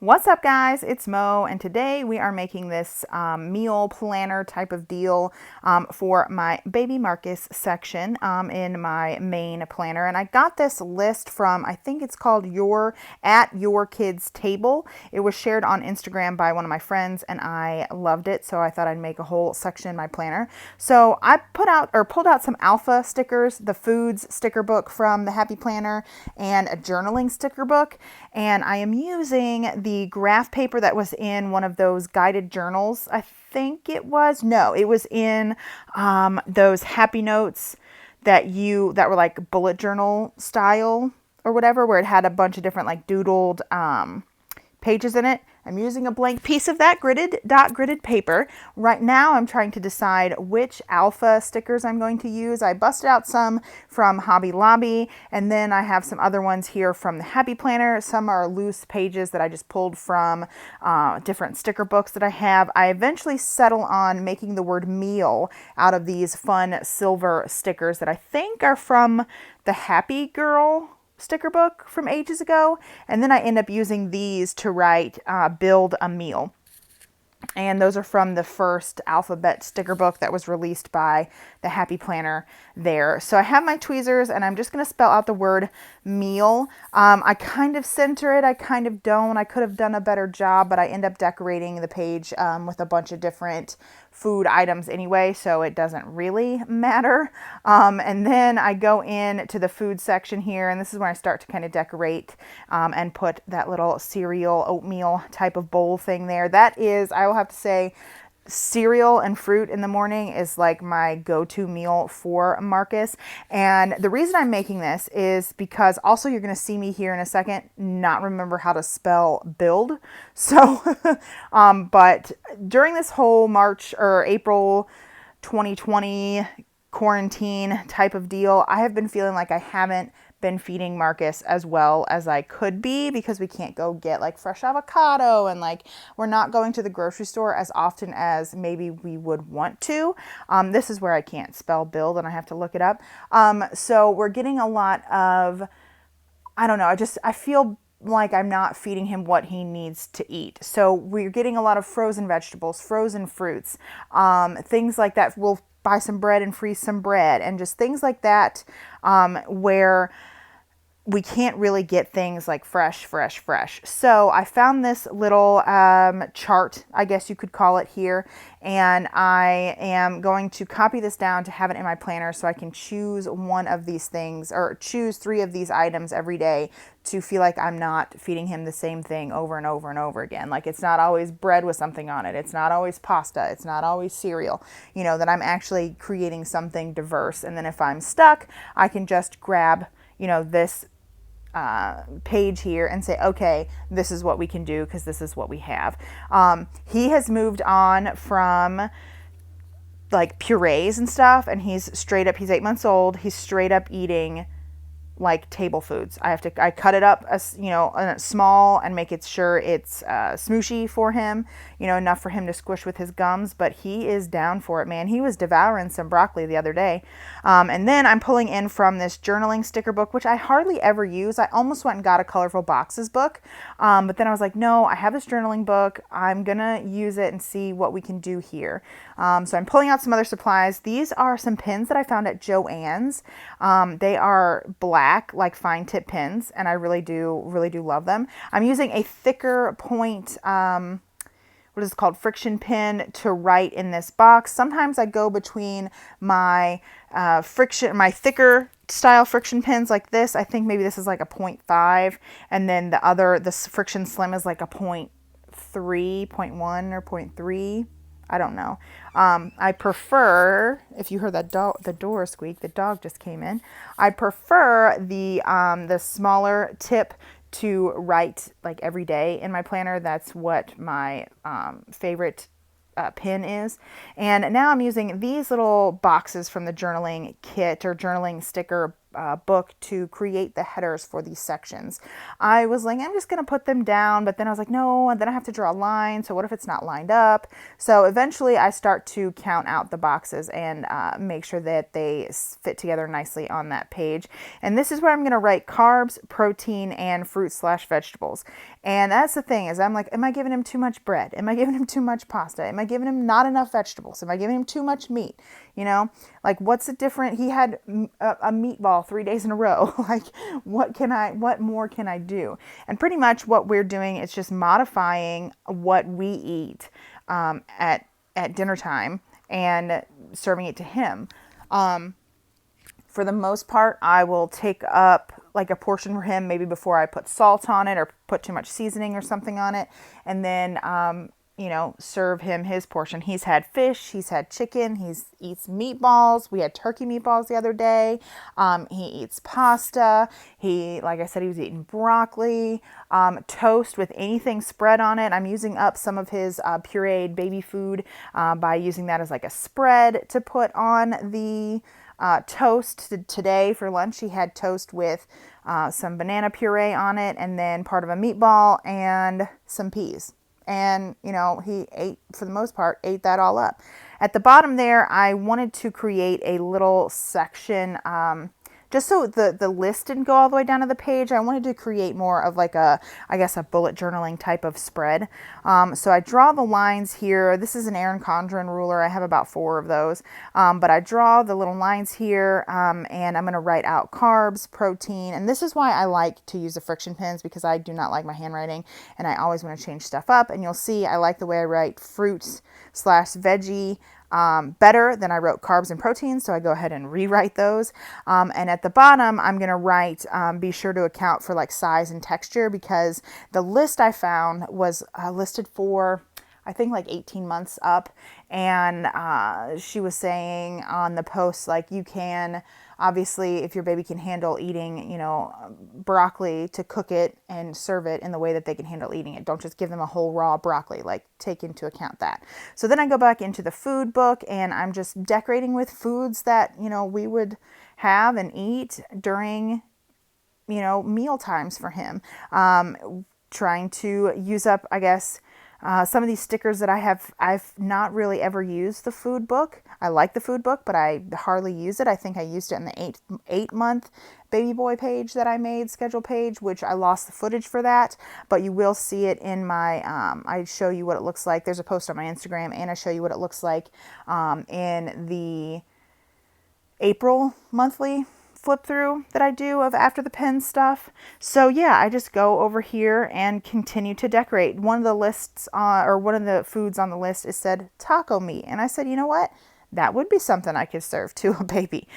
What's up, guys? It's Mo, and today we are making this meal planner type of deal for my baby Marcus section in my main planner. And I got this list from, I think it's called At Your Kids Table. It was shared on Instagram by one of my friends, and I loved it, so I thought I'd make a whole section in my planner. So I pulled out some alpha stickers, the foods sticker book from the Happy Planner, and a journaling sticker book. And I am using the graph paper that was in one of those guided journals. I think it was. No, it was in those Happy Notes that were like bullet journal style or whatever, where it had a bunch of different like doodled pages in it. I'm using a blank piece of that gridded paper. Right now I'm trying to decide which alpha stickers I'm going to use. I busted out some from Hobby Lobby, and then I have some other ones here from the Happy Planner. Some are loose pages that I just pulled from different sticker books that I have. I eventually settle on making the word meal out of these fun silver stickers that I think are from the Happy Girl sticker book from ages ago, and then I end up using these to write build a meal. And those are from the first alphabet sticker book that was released by the Happy Planner there. So I have my tweezers, and I'm just going to spell out the word meal. I kind of center it, I kind of don't. I could have done a better job, but I end up decorating the page with a bunch of different food items anyway, so it doesn't really matter. And then I go in to the food section here, and this is when I start to kind of decorate and put that little cereal oatmeal type of bowl thing there. That is, I will have to say, cereal and fruit in the morning is like my go-to meal for Marcus. And the reason I'm making this is because also you're going to see me here in a second not remember how to spell build. So, but during this whole March or April 2020 quarantine type of deal, I have been feeling like I haven't been feeding Marcus as well as I could be, because we can't go get like fresh avocado, and like we're not going to the grocery store as often as maybe we would want to. This is where I can't spell build and I have to look it up. So we're getting a lot of, I don't know, I feel like I'm not feeding him what he needs to eat. So we're getting a lot of frozen vegetables, frozen fruits, things like that. We'll buy some bread and freeze some bread, and just things like that, where we can't really get things like fresh. So I found this little chart, I guess you could call it here, and I am going to copy this down to have it in my planner so I can choose one of these things, or choose 3 of these items every day, to feel like I'm not feeding him the same thing over and over and over again. Like, it's not always bread with something on it. It's not always pasta. It's not always cereal. You know, that I'm actually creating something diverse. And then if I'm stuck, I can just grab, this page here and say, okay, this is what we can do because this is what we have. He has moved on from like purees and stuff, and he's 8 months old. He's straight up eating like table foods. I cut it up as, small, and make it sure it's smooshy for him, enough for him to squish with his gums, but he is down for it, man. He was devouring some broccoli the other day. And then I'm pulling in from this journaling sticker book, which I hardly ever use. I almost went and got a Colorful Boxes book, but then I was like, no, I have this journaling book. I'm gonna use it and see what we can do here. So I'm pulling out some other supplies. These are some pins that I found at Joann's. They are black, like fine tip pins, and I really do love them. I'm using a thicker point, what is it called, friction pin, to write in this box. Sometimes I go between my my thicker style friction pins like this. I think maybe this is like a 0.5, and then this friction slim is like a 0.3, 0.1 or 0.3. I don't know. I prefer, if you heard the door squeak, the dog just came in. I prefer the smaller tip to write like every day in my planner. That's what my favorite pin is. And now I'm using these little boxes from the journaling kit or journaling sticker book to create the headers for these sections. I was like, I'm just going to put them down, but then I was like, no, and then I have to draw a line. So what if it's not lined up? So eventually I start to count out the boxes and make sure that they fit together nicely on that page. And this is where I'm going to write carbs, protein, and fruit/vegetables. And that's the thing, is I'm like, am I giving him too much bread? Am I giving him too much pasta? Am I giving him not enough vegetables? Am I giving him too much meat? You know, like, what's the different? He had a meatball 3 days in a row. Like, what more can I do? And pretty much what we're doing is just modifying what we eat at dinner time and serving it to him. For the most part, I will take up like a portion for him, maybe before I put salt on it or put too much seasoning or something on it, and then you know, serve him his portion. He's had fish, he's had chicken, he eats meatballs. We had turkey meatballs the other day. He eats pasta. Like I said, he was eating broccoli, toast with anything spread on it. I'm using up some of his pureed baby food by using that as like a spread to put on the toast. Today for lunch, he had toast with some banana puree on it, and then part of a meatball and some peas. And, you know, he ate, for the most part, ate that all up. At the bottom there, I wanted to create a little section, just so the list didn't go all the way down to the page. I wanted to create more of like I guess a bullet journaling type of spread. So I draw the lines here. This is an Erin Condren ruler. I have about 4 of those. But I draw the little lines here, and I'm going to write out carbs, protein. And this is why I like to use the friction pens, because I do not like my handwriting and I always want to change stuff up. And you'll see I like the way I write fruits/veggie better than I wrote carbs and proteins, so I go ahead and rewrite those. And at the bottom, I'm going to write, be sure to account for like size and texture, because the list I found was listed for, I think, like 18 months up. And she was saying on the post, like, you can, obviously, if your baby can handle eating, you know, broccoli, to cook it and serve it in the way that they can handle eating it. Don't just give them a whole raw broccoli, like, take into account that. So then I go back into the food book and I'm just decorating with foods that, you know, we would have and eat during, you know, meal times for him. Trying to use up, I guess, some of these stickers that I've not really ever used the food book. I like the food book, but I hardly use it. I think I used it in the 8-month baby boy page that I made, schedule page, which I lost the footage for that, but you will see it in my, I show you what it looks like. There's a post on my Instagram, and I show you what it looks like in the April monthly flip through that I do of after the pen stuff. So yeah, I just go over here and continue to decorate. One of the lists, or one of the foods on the list, is said taco meat, and I said, you know what? That would be something I could serve to a baby,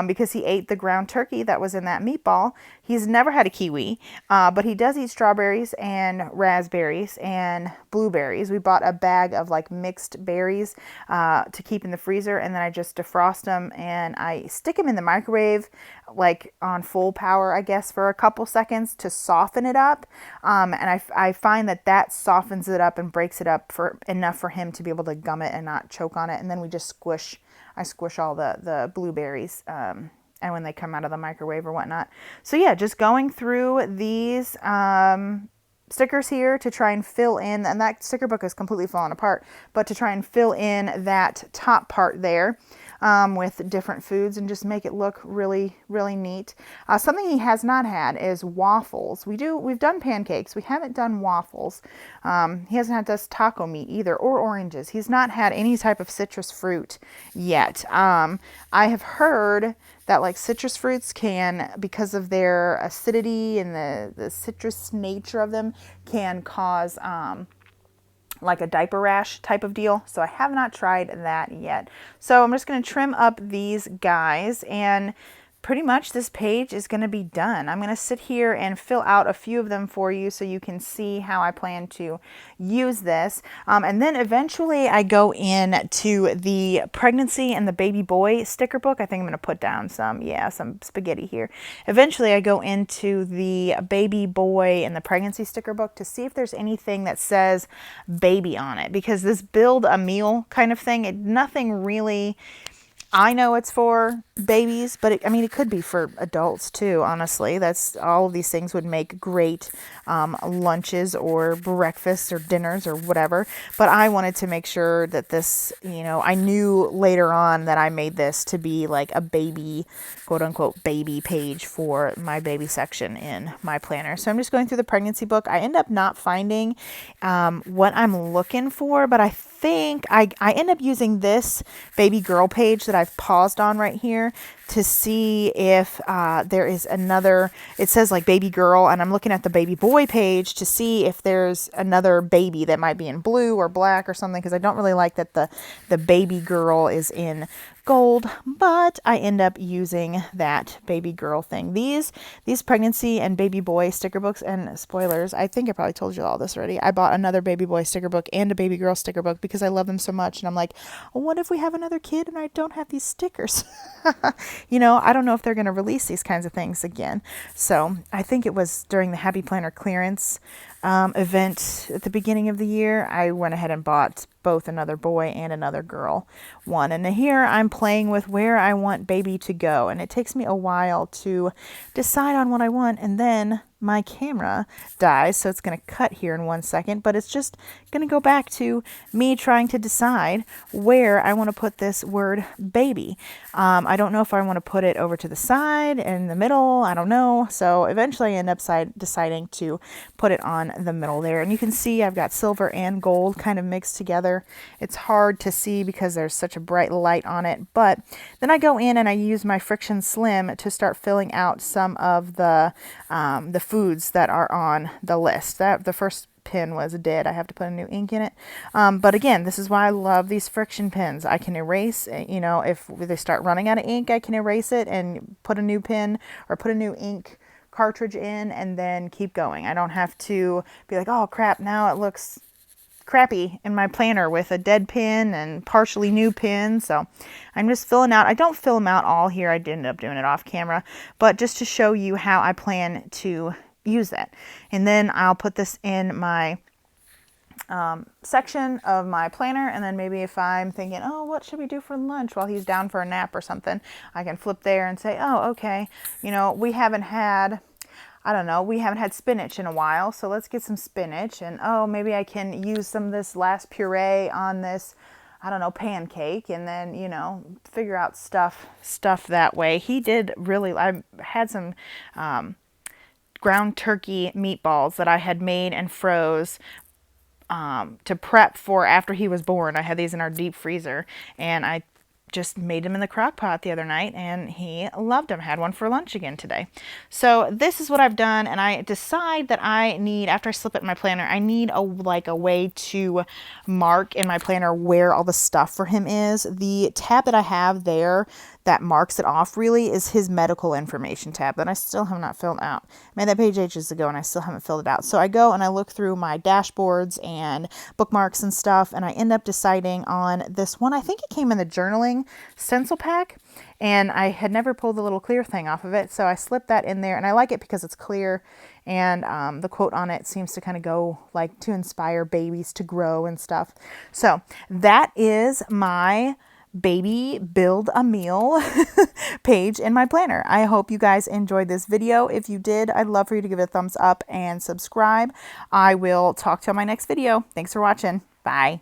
because he ate the ground turkey that was in that meatball. He's never had a kiwi, but he does eat strawberries and raspberries and blueberries. We bought a bag of like mixed berries to keep in the freezer, and then I just defrost them and I stick them in the microwave, like on full power, I guess, for a couple seconds to soften it up. And I find that softens it up and breaks it up for enough for him to be able to gum it and not choke on it. And then we just I squish all the blueberries and when they come out of the microwave or whatnot. So yeah, just going through these stickers here to try and fill in, and that sticker book is completely fallen apart, but to try and fill in that top part there with different foods and just make it look really, really neat. Something he has not had is waffles. We've done pancakes. We haven't done waffles. He hasn't had this taco meat either, or oranges. He's not had any type of citrus fruit yet. I have heard that like citrus fruits can, because of their acidity and the citrus nature of them, can cause like a diaper rash type of deal. So I have not tried that yet. So I'm just going to trim up these guys, and pretty much this page is going to be done. I'm going to sit here and fill out a few of them for you so you can see how I plan to use this. And then eventually I go into the pregnancy and the baby boy sticker book. I think I'm going to put down some spaghetti here. Eventually I go into the baby boy and the pregnancy sticker book to see if there's anything that says baby on it, because this build a meal kind of thing, nothing really I know it's for babies, but I mean, it could be for adults too, honestly. That's all of these things would make great lunches or breakfasts or dinners or whatever. But I wanted to make sure that this, I knew later on that I made this to be like a baby, quote unquote, baby page for my baby section in my planner. So I'm just going through the pregnancy book. I end up not finding what I'm looking for, but I think I end up using this baby girl page that I've paused on right here to see if there is another, it says like baby girl, and I'm looking at the baby boy page to see if there's another baby that might be in blue or black or something, because I don't really like that the baby girl is in gold, but I end up using that baby girl thing. These pregnancy and baby boy sticker books, and spoilers, I think I probably told you all this already. I bought another baby boy sticker book and a baby girl sticker book because I love them so much, and I'm like, oh, what if we have another kid and I don't have these stickers? I don't know if they're going to release these kinds of things again. So I think it was during the Happy Planner clearance event at the beginning of the year, I went ahead and bought both another boy and another girl one. And here I'm playing with where I want baby to go. And it takes me a while to decide on what I want. And then my camera dies, so it's going to cut here in 1 second, but it's just going to go back to me trying to decide where I want to put this word baby. I don't know if I want to put it over to the side, in the middle, I don't know. So eventually I end up deciding to put it on the middle there. And you can see I've got silver and gold kind of mixed together. It's hard to see because there's such a bright light on it, but then I go in and I use my Friction Slim to start filling out some of the foods that are on the list. The first pen was dead. I have to put a new ink in it. But again, this is why I love these friction pens. I can erase, if they start running out of ink, I can erase it and put a new pen or put a new ink cartridge in and then keep going. I don't have to be like, oh crap, now it looks crappy in my planner with a dead pen and partially new pen. So I'm just filling out. I don't fill them out all here. I did end up doing it off camera, but just to show you how I plan to use that. And then I'll put this in my section of my planner, and then maybe if I'm thinking, oh, what should we do for lunch while he's down for a nap or something, I can flip there and say, oh, okay, we haven't had spinach in a while, so let's get some spinach. And oh, maybe I can use some of this last puree on this, pancake, and then, figure out stuff that way. I had some ground turkey meatballs that I had made and froze to prep for after he was born. I had these in our deep freezer, and I just made them in the crock pot the other night, and he loved them. Had one for lunch again today. So this is what I've done, and I decide that I need, after I slip it in my planner, I need a way to mark in my planner where all the stuff for him is. The tab that I have there that marks it off really is his medical information tab that I still have not filled out. I made that page ages ago and I still haven't filled it out. So I go and I look through my dashboards and bookmarks and stuff, and I end up deciding on this one. I think it came in the journaling stencil pack, and I had never pulled the little clear thing off of it, so I slipped that in there, and I like it because it's clear, and the quote on it seems to kind of go like to inspire babies to grow and stuff. So that is my baby build a meal page in my planner. I hope you guys enjoyed this video. If you did, I'd love for you to give it a thumbs up and subscribe. I will talk to you on my next video. Thanks for watching. Bye.